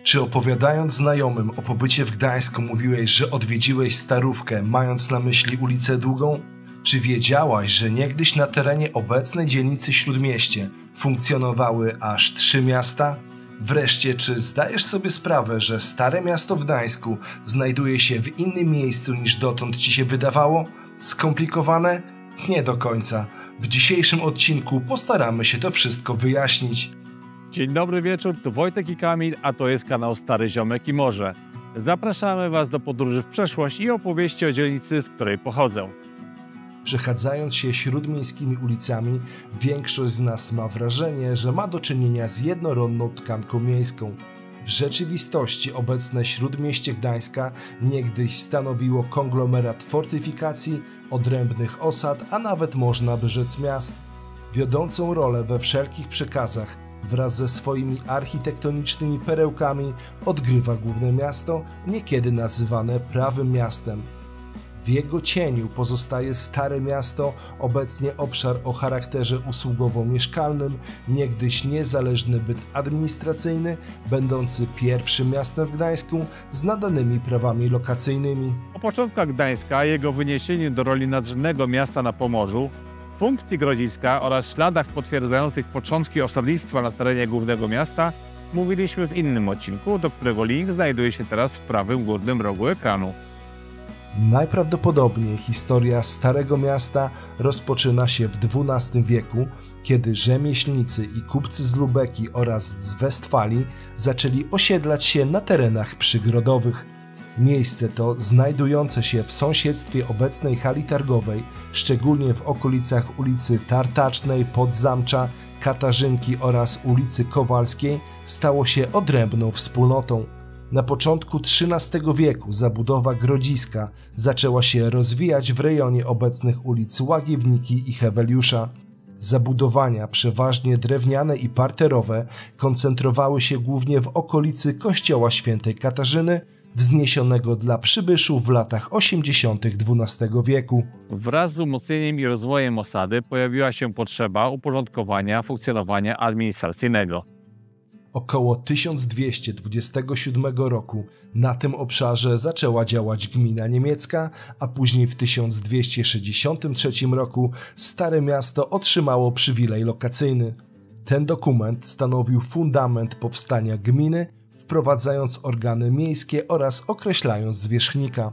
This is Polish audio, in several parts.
Czy opowiadając znajomym o pobycie w Gdańsku mówiłeś, że odwiedziłeś Starówkę, mając na myśli ulicę Długą? Czy wiedziałaś, że niegdyś na terenie obecnej dzielnicy Śródmieście funkcjonowały aż 3 miasta? Wreszcie, czy zdajesz sobie sprawę, że Stare Miasto w Gdańsku znajduje się w innym miejscu niż dotąd ci się wydawało? Skomplikowane? Nie do końca. W dzisiejszym odcinku postaramy się to wszystko wyjaśnić. Dzień dobry wieczór, tu Wojtek i Kamil, a to jest kanał Stary Ziomek i Morze. Zapraszamy Was do podróży w przeszłość i opowieści o dzielnicy, z której pochodzę. Przechadzając się śródmiejskimi ulicami, większość z nas ma wrażenie, że ma do czynienia z jednorodną tkanką miejską. W rzeczywistości obecne Śródmieście Gdańska niegdyś stanowiło konglomerat fortyfikacji, odrębnych osad, a nawet można by rzec miast. Wiodącą rolę we wszelkich przekazach wraz ze swoimi architektonicznymi perełkami odgrywa główne miasto, niekiedy nazywane prawym miastem. W jego cieniu pozostaje Stare Miasto, obecnie obszar o charakterze usługowo-mieszkalnym, niegdyś niezależny byt administracyjny, będący pierwszym miastem w Gdańsku z nadanymi prawami lokacyjnymi. O początkach Gdańska, jego wyniesieniu do roli nadrzędnego miasta na Pomorzu, funkcji Grodziska oraz śladach potwierdzających początki osadnictwa na terenie głównego miasta mówiliśmy w innym odcinku, do którego link znajduje się teraz w prawym górnym rogu ekranu. Najprawdopodobniej historia Starego Miasta rozpoczyna się w XII wieku, kiedy rzemieślnicy i kupcy z Lubeki oraz z Westfalii zaczęli osiedlać się na terenach przygrodowych. Miejsce to, znajdujące się w sąsiedztwie obecnej hali targowej, szczególnie w okolicach ulicy Tartacznej, Podzamcza, Katarzynki oraz ulicy Kowalskiej, stało się odrębną wspólnotą. Na początku XIII wieku zabudowa Grodziska zaczęła się rozwijać w rejonie obecnych ulic Łagiewniki i Heweliusza. Zabudowania, przeważnie drewniane i parterowe, koncentrowały się głównie w okolicy kościoła świętej Katarzyny, wzniesionego dla przybyszów w latach 80. XII wieku. Wraz z umocnieniem i rozwojem osady pojawiła się potrzeba uporządkowania funkcjonowania administracyjnego. Około 1227 roku na tym obszarze zaczęła działać gmina niemiecka, a później w 1263 roku Stare Miasto otrzymało przywilej lokacyjny. Ten dokument stanowił fundament powstania gminy, wprowadzając organy miejskie oraz określając zwierzchnika.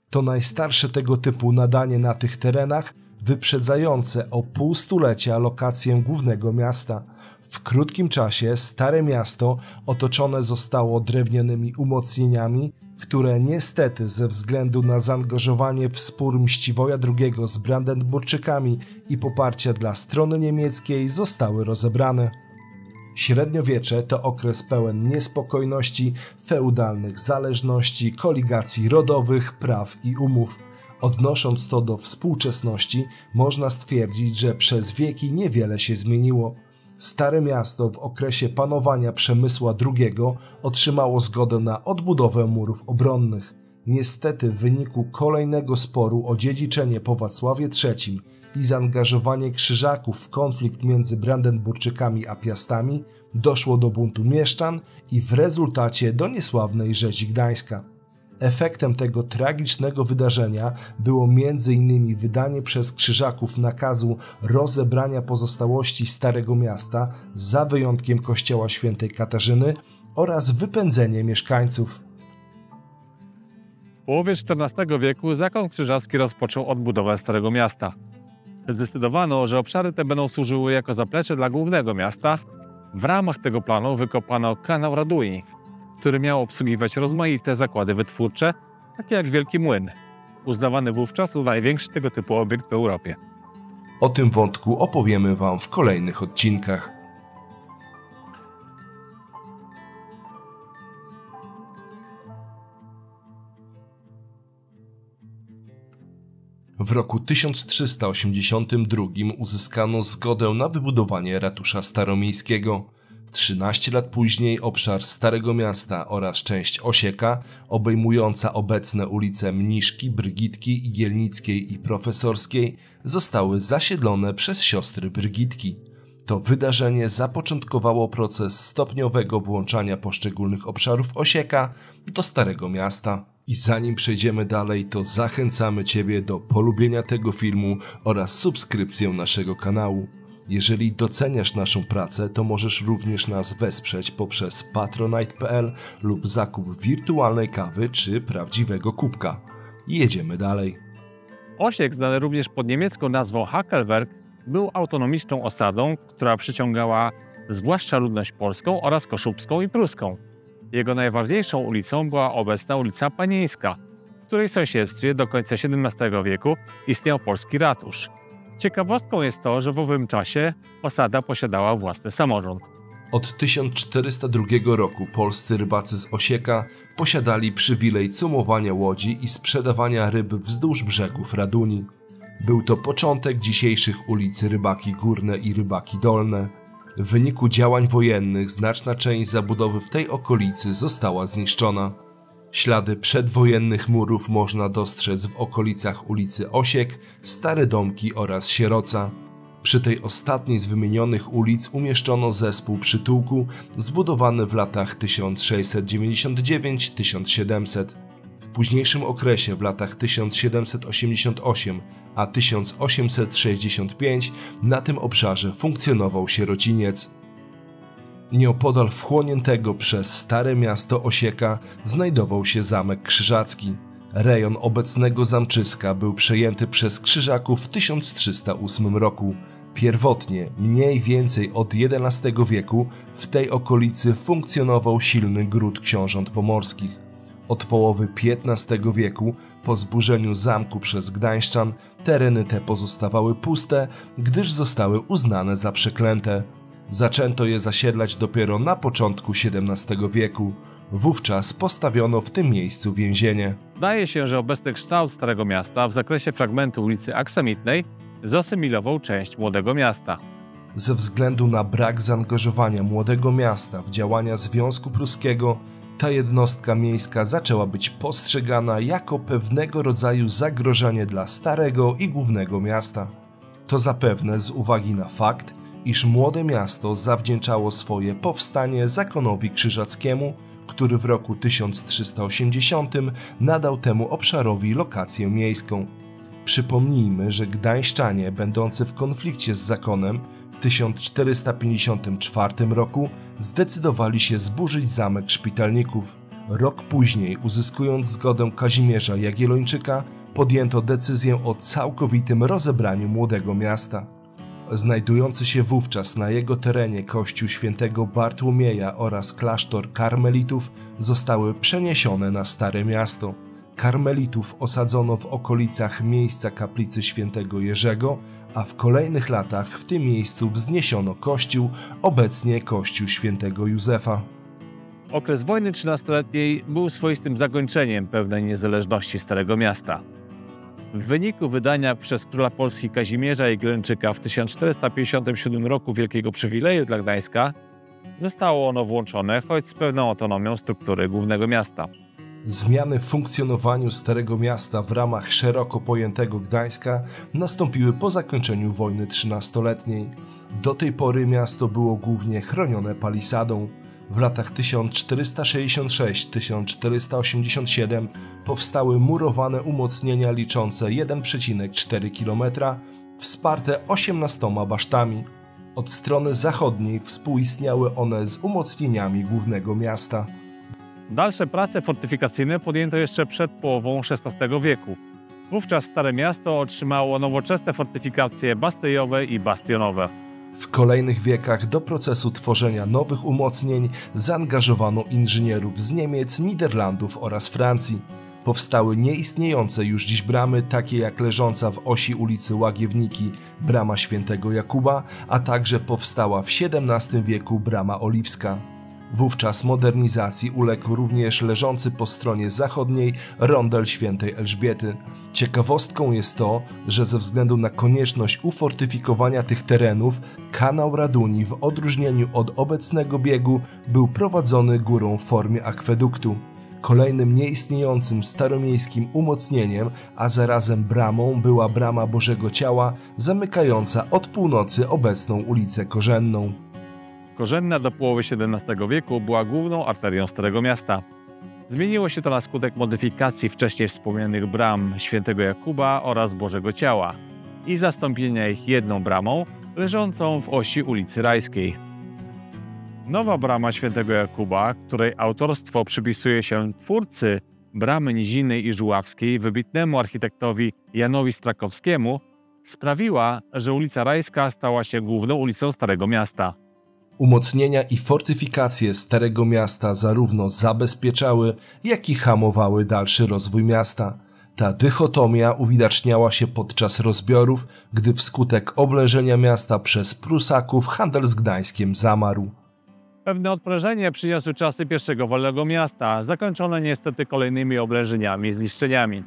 To najstarsze tego typu nadanie na tych terenach, wyprzedzające o pół stulecia lokację głównego miasta. W krótkim czasie Stare Miasto otoczone zostało drewnianymi umocnieniami, które niestety ze względu na zaangażowanie w spór Mściwoja II z Brandenburczykami i poparcia dla strony niemieckiej zostały rozebrane. Średniowiecze to okres pełen niespokojności, feudalnych zależności, koligacji rodowych, praw i umów. Odnosząc to do współczesności, można stwierdzić, że przez wieki niewiele się zmieniło. Stare Miasto w okresie panowania Przemysła II otrzymało zgodę na odbudowę murów obronnych. Niestety w wyniku kolejnego sporu o dziedziczenie po Wacławie III i zaangażowanie Krzyżaków w konflikt między Brandenburczykami a Piastami doszło do buntu mieszczan i w rezultacie do niesławnej rzezi Gdańska. Efektem tego tragicznego wydarzenia było m.in. wydanie przez Krzyżaków nakazu rozebrania pozostałości Starego Miasta za wyjątkiem kościoła świętej Katarzyny oraz wypędzenie mieszkańców. W połowie XIV wieku zakon krzyżacki rozpoczął odbudowę Starego Miasta. Zdecydowano, że obszary te będą służyły jako zaplecze dla głównego miasta. W ramach tego planu wykopano kanał Raduni, który miał obsługiwać rozmaite zakłady wytwórcze, takie jak Wielki Młyn, uznawany wówczas za największy tego typu obiekt w Europie. O tym wątku opowiemy Wam w kolejnych odcinkach. W roku 1382 uzyskano zgodę na wybudowanie ratusza staromiejskiego. 13 lat później obszar Starego Miasta oraz część Osieka, obejmująca obecne ulice Mniszki, Brygitki, Igielnickiej i Profesorskiej, zostały zasiedlone przez siostry Brygitki. To wydarzenie zapoczątkowało proces stopniowego włączania poszczególnych obszarów Osieka do Starego Miasta. I zanim przejdziemy dalej, to zachęcamy Ciebie do polubienia tego filmu oraz subskrypcję naszego kanału. Jeżeli doceniasz naszą pracę, to możesz również nas wesprzeć poprzez patronite.pl lub zakup wirtualnej kawy czy prawdziwego kubka. Jedziemy dalej. Osiek, znany również pod niemiecką nazwą Hakelberg, był autonomiczną osadą, która przyciągała zwłaszcza ludność polską oraz koszubską i pruską. Jego najważniejszą ulicą była obecna ulica Panieńska, w której sąsiedztwie do końca XVII wieku istniał polski ratusz. Ciekawostką jest to, że w owym czasie osada posiadała własny samorząd. Od 1402 roku polscy rybacy z Osieka posiadali przywilej cumowania łodzi i sprzedawania ryb wzdłuż brzegów Raduni. Był to początek dzisiejszych ulic Rybaki Górne i Rybaki Dolne. W wyniku działań wojennych znaczna część zabudowy w tej okolicy została zniszczona. Ślady przedwojennych murów można dostrzec w okolicach ulicy Osiek, Stare Domki oraz Sieroca. Przy tej ostatniej z wymienionych ulic umieszczono zespół przytułku zbudowany w latach 1699-1700. W późniejszym okresie, w latach 1788 a 1865, na tym obszarze funkcjonował sierociniec. Nieopodal wchłoniętego przez Stare Miasto Osieka znajdował się Zamek Krzyżacki. Rejon obecnego zamczyska był przejęty przez Krzyżaków w 1308 roku. Pierwotnie, mniej więcej od XI wieku, w tej okolicy funkcjonował silny gród książąt pomorskich. Od połowy XV wieku, po zburzeniu zamku przez Gdańszczan, tereny te pozostawały puste, gdyż zostały uznane za przeklęte. Zaczęto je zasiedlać dopiero na początku XVII wieku. Wówczas postawiono w tym miejscu więzienie. Zdaje się, że obecny kształt Starego Miasta w zakresie fragmentu ulicy Aksamitnej zasymilował część Młodego Miasta. Ze względu na brak zaangażowania Młodego Miasta w działania Związku Pruskiego, ta jednostka miejska zaczęła być postrzegana jako pewnego rodzaju zagrożenie dla Starego i Głównego Miasta. To zapewne z uwagi na fakt, iż Młode Miasto zawdzięczało swoje powstanie zakonowi krzyżackiemu, który w roku 1380 nadał temu obszarowi lokację miejską. Przypomnijmy, że Gdańszczanie, będący w konflikcie z zakonem, w 1454 roku zdecydowali się zburzyć zamek Szpitalników. Rok później, uzyskując zgodę Kazimierza Jagiellończyka, podjęto decyzję o całkowitym rozebraniu Młodego Miasta. Znajdujący się wówczas na jego terenie kościół świętego Bartłomieja oraz klasztor karmelitów zostały przeniesione na Stare Miasto. Karmelitów osadzono w okolicach miejsca kaplicy świętego Jerzego, a w kolejnych latach w tym miejscu wzniesiono kościół, obecnie kościół świętego Józefa. Okres wojny 13-letniej był swoistym zakończeniem pełnej niezależności Starego Miasta. W wyniku wydania przez króla Polski Kazimierza Jagiellończyka w 1457 roku wielkiego przywileju dla Gdańska zostało ono włączone, choć z pewną autonomią struktury Głównego Miasta. Zmiany w funkcjonowaniu Starego Miasta w ramach szeroko pojętego Gdańska nastąpiły po zakończeniu wojny 13-letniej. Do tej pory miasto było głównie chronione palisadą. W latach 1466-1487 powstały murowane umocnienia liczące 1,4 km, wsparte 18 basztami. Od strony zachodniej współistniały one z umocnieniami Głównego Miasta. Dalsze prace fortyfikacyjne podjęto jeszcze przed połową XVI wieku. Wówczas Stare Miasto otrzymało nowoczesne fortyfikacje bastyjowe i bastionowe. W kolejnych wiekach do procesu tworzenia nowych umocnień zaangażowano inżynierów z Niemiec, Niderlandów oraz Francji. Powstały nieistniejące już dziś bramy, takie jak leżąca w osi ulicy Łagiewniki brama Świętego Jakuba, a także powstała w XVII wieku brama Oliwska. Wówczas modernizacji uległ również leżący po stronie zachodniej rondel Świętej Elżbiety. Ciekawostką jest to, że ze względu na konieczność ufortyfikowania tych terenów, kanał Raduni w odróżnieniu od obecnego biegu był prowadzony górą w formie akweduktu. Kolejnym nieistniejącym staromiejskim umocnieniem, a zarazem bramą była Brama Bożego Ciała, zamykająca od północy obecną ulicę Korzenną. Korzenna do połowy XVII wieku była główną arterią Starego Miasta. Zmieniło się to na skutek modyfikacji wcześniej wspomnianych bram Świętego Jakuba oraz Bożego Ciała i zastąpienia ich jedną bramą leżącą w osi ulicy Rajskiej. Nowa brama Świętego Jakuba, której autorstwo przypisuje się twórcy bramy Nizinnej i Żuławskiej, wybitnemu architektowi Janowi Strakowskiemu, sprawiła, że ulica Rajska stała się główną ulicą Starego Miasta. Umocnienia i fortyfikacje Starego Miasta zarówno zabezpieczały, jak i hamowały dalszy rozwój miasta. Ta dychotomia uwidaczniała się podczas rozbiorów, gdy wskutek oblężenia miasta przez Prusaków handel z Gdańskiem zamarł. Pewne odprężenie przyniosły czasy pierwszego wolnego miasta, zakończone niestety kolejnymi oblężeniami i zniszczeniami.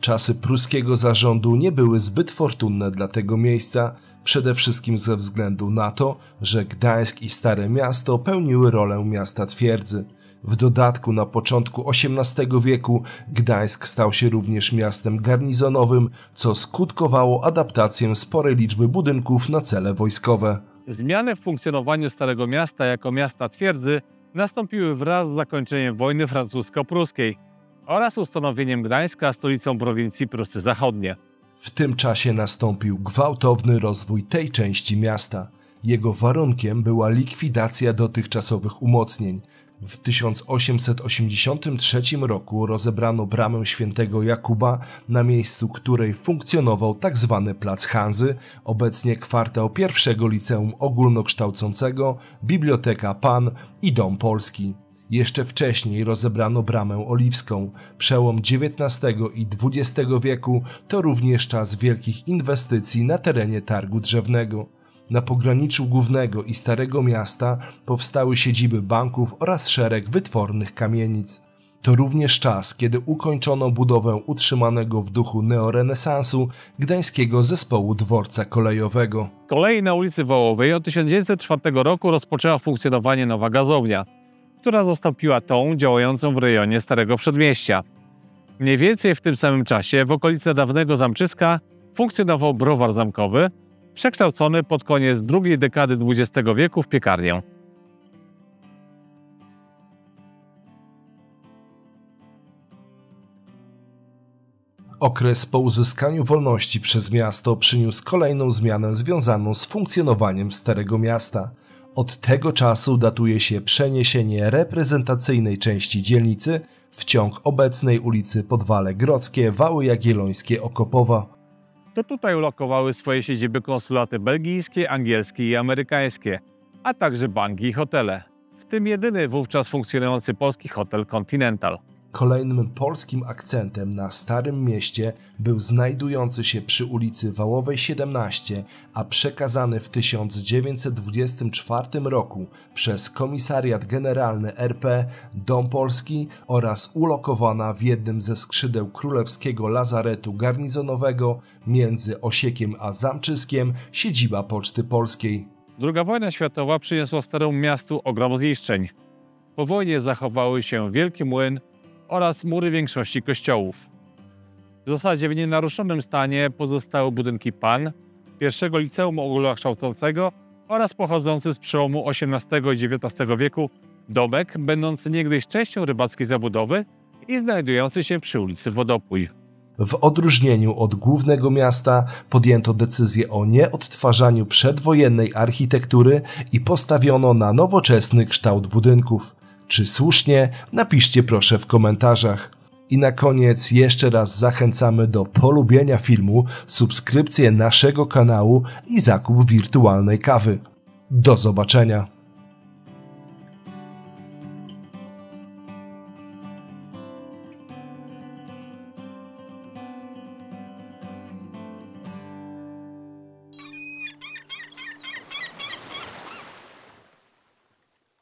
Czasy pruskiego zarządu nie były zbyt fortunne dla tego miejsca, przede wszystkim ze względu na to, że Gdańsk i Stare Miasto pełniły rolę miasta twierdzy. W dodatku na początku XVIII wieku Gdańsk stał się również miastem garnizonowym, co skutkowało adaptacją sporej liczby budynków na cele wojskowe. Zmiany w funkcjonowaniu Starego Miasta jako miasta twierdzy nastąpiły wraz z zakończeniem wojny francusko-pruskiej oraz ustanowieniem Gdańska stolicą prowincji Prusy Zachodnie. W tym czasie nastąpił gwałtowny rozwój tej części miasta. Jego warunkiem była likwidacja dotychczasowych umocnień. W 1883 roku rozebrano bramę Świętego Jakuba, na miejscu której funkcjonował tzw. Plac Hanzy, obecnie kwartał pierwszego liceum ogólnokształcącego, Biblioteka Pan i Dom Polski. Jeszcze wcześniej rozebrano Bramę Oliwską. Przełom XIX i XX wieku to również czas wielkich inwestycji na terenie targu drzewnego. Na pograniczu Głównego i Starego Miasta powstały siedziby banków oraz szereg wytwornych kamienic. To również czas, kiedy ukończono budowę utrzymanego w duchu neorenesansu gdańskiego zespołu dworca kolejowego. Z kolei na ulicy Wołowej od 1904 roku rozpoczęła funkcjonowanie nowa gazownia, która zastąpiła tą działającą w rejonie Starego Przedmieścia. Mniej więcej w tym samym czasie w okolicy dawnego Zamczyska funkcjonował browar zamkowy, przekształcony pod koniec drugiej dekady XX wieku w piekarnię. Okres po uzyskaniu wolności przez miasto przyniósł kolejną zmianę związaną z funkcjonowaniem Starego Miasta. Od tego czasu datuje się przeniesienie reprezentacyjnej części dzielnicy w ciąg obecnej ulicy Podwale Grodzkie, Wały Jagiellońskie, Okopowa. To tutaj ulokowały swoje siedziby konsulaty belgijskie, angielskie i amerykańskie, a także banki i hotele, w tym jedyny wówczas funkcjonujący polski hotel Continental. Kolejnym polskim akcentem na Starym Mieście był znajdujący się przy ulicy Wałowej 17, a przekazany w 1924 roku przez Komisariat Generalny RP Dom Polski oraz ulokowana w jednym ze skrzydeł Królewskiego Lazaretu Garnizonowego między Osiekiem a Zamczyskiem siedziba Poczty Polskiej. II wojna światowa przyniosła Staremu Miastu ogrom zniszczeń. Po wojnie zachowały się Wielki Młyn oraz mury większości kościołów. W zasadzie w nienaruszonym stanie pozostały budynki PAN, pierwszego liceum ogólnokształcącego oraz pochodzący z przełomu XVIII i XIX wieku domek, będący niegdyś częścią rybackiej zabudowy i znajdujący się przy ulicy Wodopój. W odróżnieniu od głównego miasta podjęto decyzję o nieodtwarzaniu przedwojennej architektury i postawiono na nowoczesny kształt budynków. Czy słusznie? Napiszcie proszę w komentarzach. I na koniec jeszcze raz zachęcamy do polubienia filmu, subskrypcji naszego kanału i zakup wirtualnej kawy. Do zobaczenia!